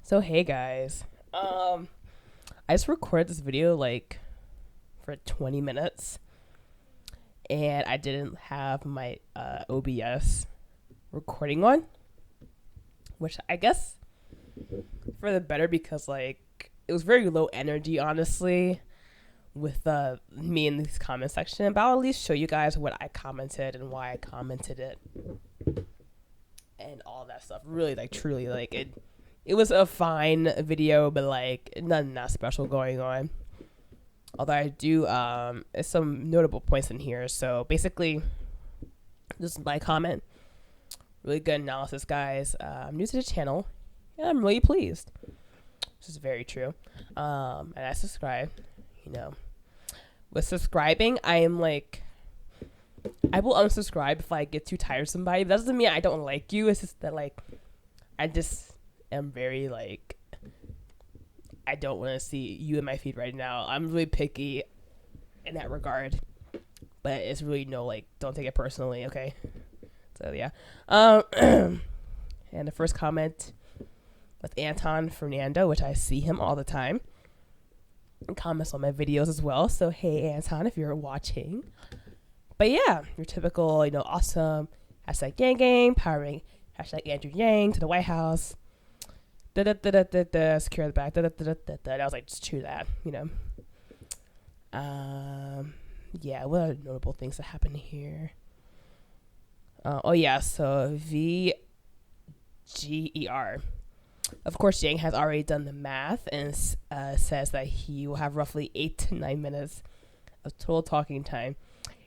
So hey guys, I just recorded this video like for 20 minutes, and I didn't have my OBS recording on, which I guess for the better because like it was very low energy, honestly, with me in this comment section. But I'll at least show you guys what I commented and why I commented it and all that stuff. Really, like truly, like it was a fine video, but like nothing that special going on. Although I do some notable points in here. So basically, this is my comment. Really good analysis, guys. I'm new to the channel, and I'm really pleased. This is very true. And I subscribe. You know, with subscribing, I am like, I will unsubscribe if I get too tired of somebody. But that doesn't mean I don't like you. It's just that like, I just am very like, I don't want to see you in my feed right now. I'm really picky in that regard, but it's really no like, don't take it personally, okay? So yeah, and the first comment with Anton Fernando, which I see him all the time, and comments on my videos as well. So hey Anton, if you're watching. But yeah, your typical, awesome hashtag Yang Gang, powering hashtag Andrew Yang to the White House. Secure the back. I was like, just chew that, Yeah, what are notable things that happen here? So VGER. Of course, Yang has already done the math and says that he will have roughly 8 to 9 minutes of total talking time.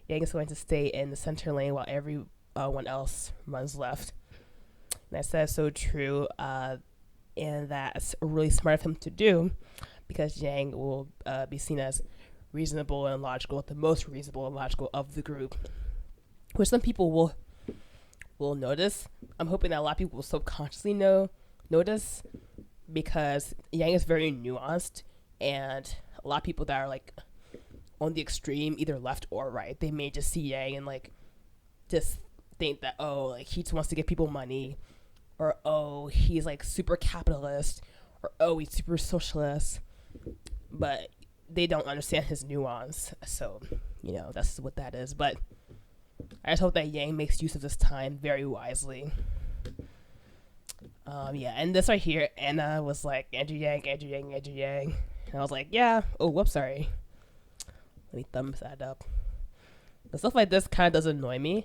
Yang is going to stay in the center lane while everyone else runs left. And that says so true. And that's really smart of him to do, because Yang will be seen as reasonable and logical, the most reasonable and logical of the group, which some people will notice. I'm hoping that a lot of people will subconsciously notice, because Yang is very nuanced, and a lot of people that are like on the extreme, either left or right, they may just see Yang and like just think that, oh, like he just wants to give people money, or oh, he's like super capitalist, or oh, he's super socialist, but they don't understand his nuance. So, that's what that is. But I just hope that Yang makes use of this time very wisely. And this right here, Anna was like, Andrew Yang. And I was like, yeah. Oh, whoops, sorry. Let me thumbs that up. The stuff like this kind of does annoy me,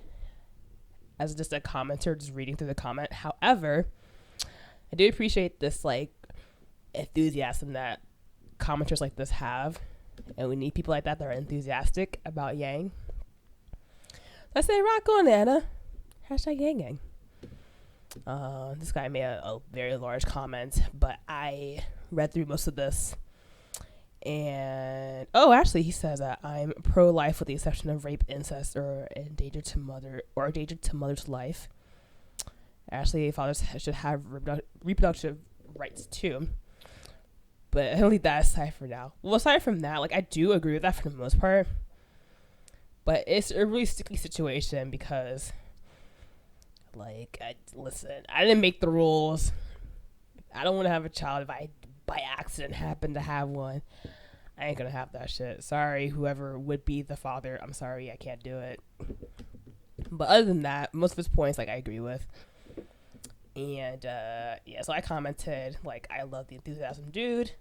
as just a commenter just reading through the comment. However, I do appreciate this like enthusiasm that commenters like this have, and we need people like that are enthusiastic about Yang. So I say rock on, Anna. Hashtag Yang Gang. This guy made a very large comment, but I read through most of this. And actually, he says that I'm pro-life with the exception of rape, incest, or endanger to mother's life. Actually, fathers should have reproductive rights too. But I'll leave that aside for now. Well, aside from that, like I do agree with that for the most part. But it's a really sticky situation because, like, listen, I didn't make the rules. I don't want to have a child if I by accident happen to have one. I ain't gonna have that shit. Sorry, whoever would be the father. I'm sorry, I can't do it. But other than that, most of his points, like, I agree with. And, so I commented, like, I love the enthusiasm, dude.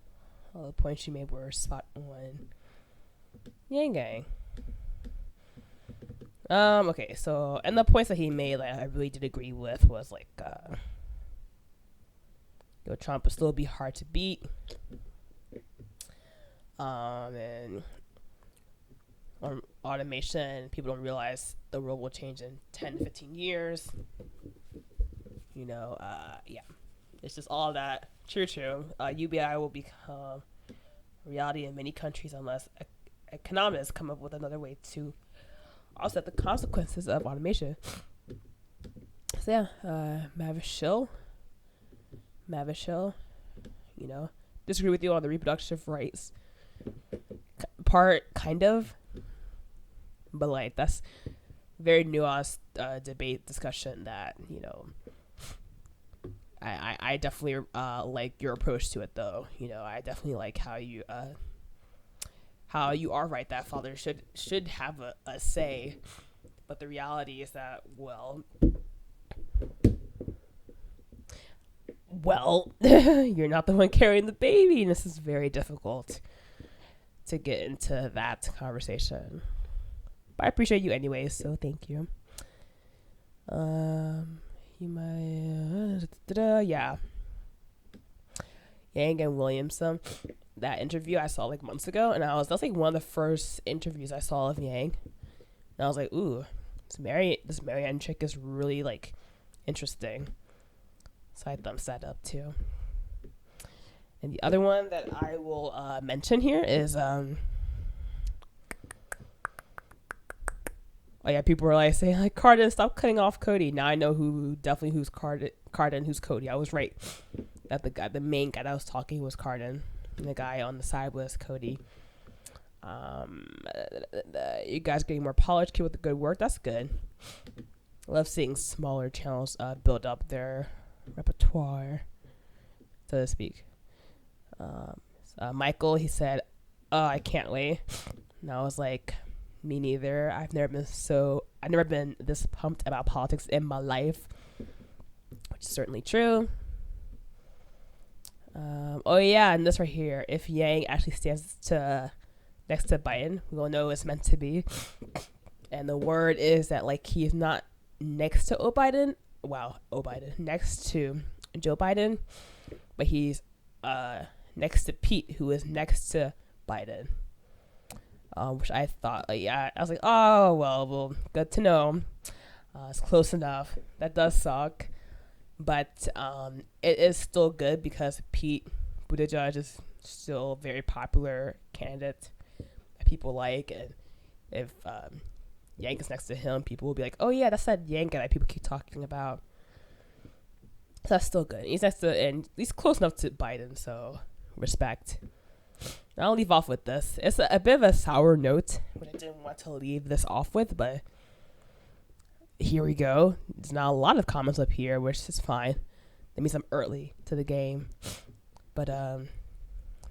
All the points you made were spot on. Yang Gang. Okay, so, and the points that he made, like, I really did agree with was, like, Trump will still be hard to beat. And on automation, people don't realize the world will change in 10 to 15 years. It's just all that. True. UBI will become reality in many countries unless economists come up with another way to offset the consequences of automation. So yeah, Mavish Shill, disagree with you on the reproductive rights part, kind of, but like that's very nuanced debate discussion that I definitely like your approach to it, though. I definitely like how you are right that father should have a say, but the reality is that you're not the one carrying the baby, and this is very difficult to get into that conversation. But I appreciate you anyway, so thank you. You might, yeah. Yang and Williamson, that interview I saw like months ago, and that's like one of the first interviews I saw of Yang, and I was like, ooh, this Marianne chick is really like interesting. So I thumbs that up too. And the other one that I will mention here is oh yeah, people were like saying like, Cardin, stop cutting off Cody. Now I know who's Cardin, who's Cody. I was right. That the main guy that I was talking was Cardin, and the guy on the side was Cody. You guys getting more polished, keep with the good work. That's good. I love seeing smaller channels build up their repertoire, so to speak. Michael, he said, "Oh, I can't wait." And I was like, "Me neither. I've never been this pumped about politics in my life," which is certainly true. Oh yeah, and this right here, if Yang actually stands next to Biden, we'll know it's meant to be. And the word is that like he's not next to next to Joe Biden, but he's next to Pete, who is next to Biden. Which I thought, I was like, oh well, good to know. It's close enough. That does suck, but it is still good because Pete Buttigieg is still a very popular candidate that people like, and if Yang is next to him, people will be like, oh yeah, that's that Yang guy that people keep talking about. So that's still good. He's next to, and he's close enough to Biden, so respect. I'll leave off with this. It's a bit of a sour note, but I didn't want to leave this off with, but here we go. There's not a lot of comments up here, which is fine. That means I'm early to the game. But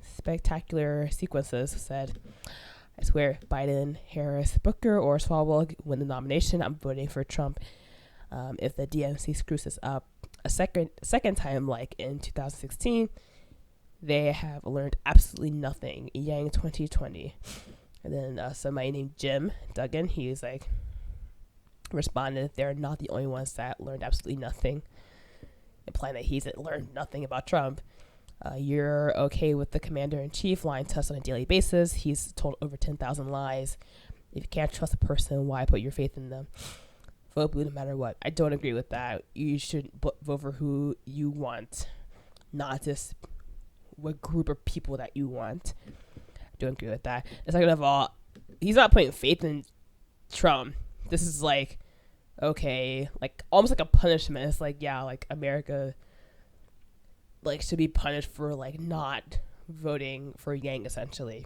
spectacular sequences said, I swear, Biden, Harris, Booker, or Swalwell win the nomination. I'm voting for Trump. If the DNC screws this up a second time, like in 2016, they have learned absolutely nothing. Yang 2020. And then somebody named Jim Duggan, he's like, responded, they're not the only ones that learned absolutely nothing, implying that he's learned nothing about Trump. You're okay with the commander-in-chief lying to us on a daily basis. He's told over 10,000 lies. If you can't trust a person, why put your faith in them? Vote blue no matter what. I don't agree with that. You should vote for who you want, not just what group of people that you want. I don't agree with that. And second of all, he's not putting faith in Trump. This is like, okay, like almost like a punishment. It's like, yeah, like America like should be punished for like not voting for Yang essentially,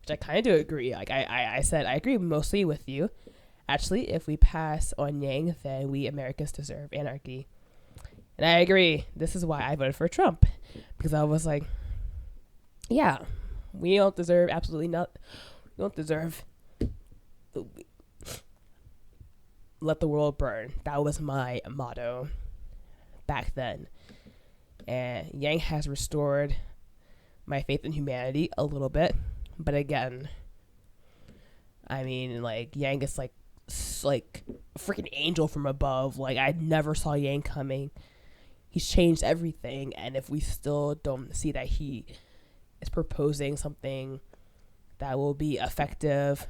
which I kind of do agree. Like I said, I agree mostly with you. Actually, if we pass on Yang, then we Americans deserve anarchy. And I agree. This is why I voted for Trump, because I was like, yeah, we don't deserve absolutely nothing. We don't deserve let the world burn. That was my motto back then. And Yang has restored my faith in humanity a little bit. But again, I mean, like, Yang is like a freaking angel from above. Like, I never saw Yang coming. He's changed everything. And if we still don't see that he is proposing something that will be effective,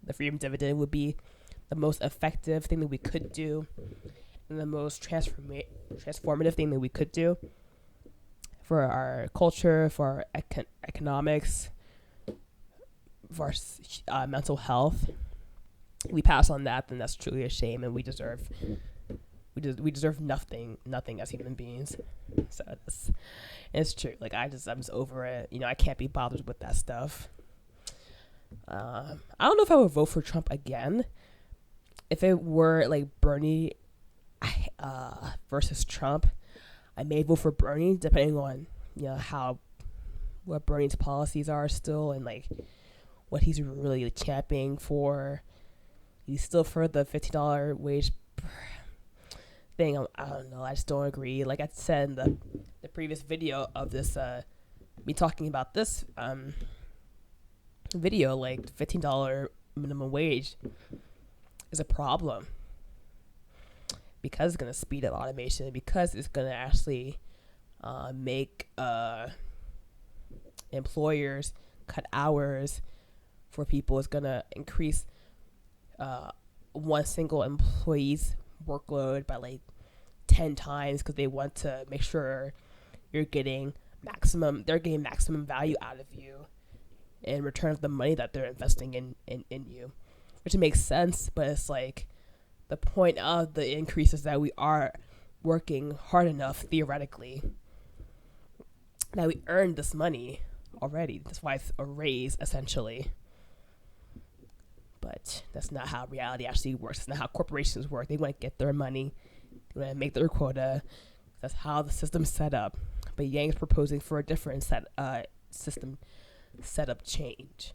the freedom dividend would be the most effective thing that we could do, and the most transformative thing that we could do for our culture, for our economics, for our mental health. We pass on that, then that's truly a shame, and we deserve nothing as human beings. So it's true. Like I'm just over it. You know, I can't be bothered with that stuff. I don't know if I would vote for Trump again. If it were like Bernie versus Trump, I may vote for Bernie depending on how what Bernie's policies are still, and like what he's really championing for. He's still for the $15 wage thing. I don't know. I just don't agree. Like I said in the previous video of this, me talking about this video, like $15 minimum wage is a problem because it's going to speed up automation, because it's going to actually make employers cut hours for people. It's going to increase one single employee's workload by like 10 times because they want to make sure they're getting maximum value out of you in return of the money that they're investing in you, which makes sense. But it's like the point of the increase is that we are working hard enough theoretically that we earned this money already. That's why it's a raise essentially. But that's not how reality actually works. It's not how corporations work. They want to get their money. They want to make their quota. That's how the system's set up. But Yang's proposing for a different system setup change.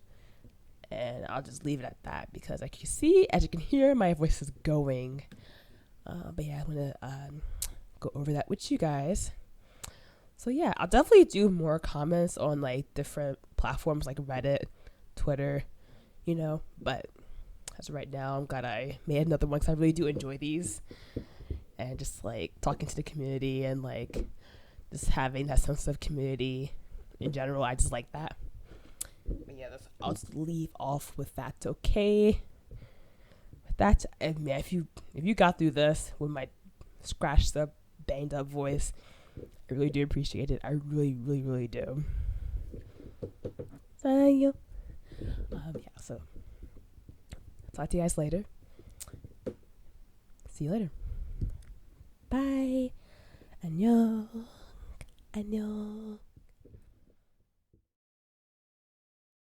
And I'll just leave it at that because as you can hear, my voice is going. But yeah, I'm going to go over that with you guys. So yeah, I'll definitely do more comments on like different platforms like Reddit, Twitter, but as of right now, I'm glad I made another one because I really do enjoy these, and just like talking to the community and like just having that sense of community in general. I just like that. But yeah, I'll just leave off with that. Okay. With that, and man, if you got through this with my scratched up, banged up voice, I really do appreciate it. I really, really, really do. Thank you. Yeah, so talk to you guys later. See you later. Bye. 안녕. 안녕.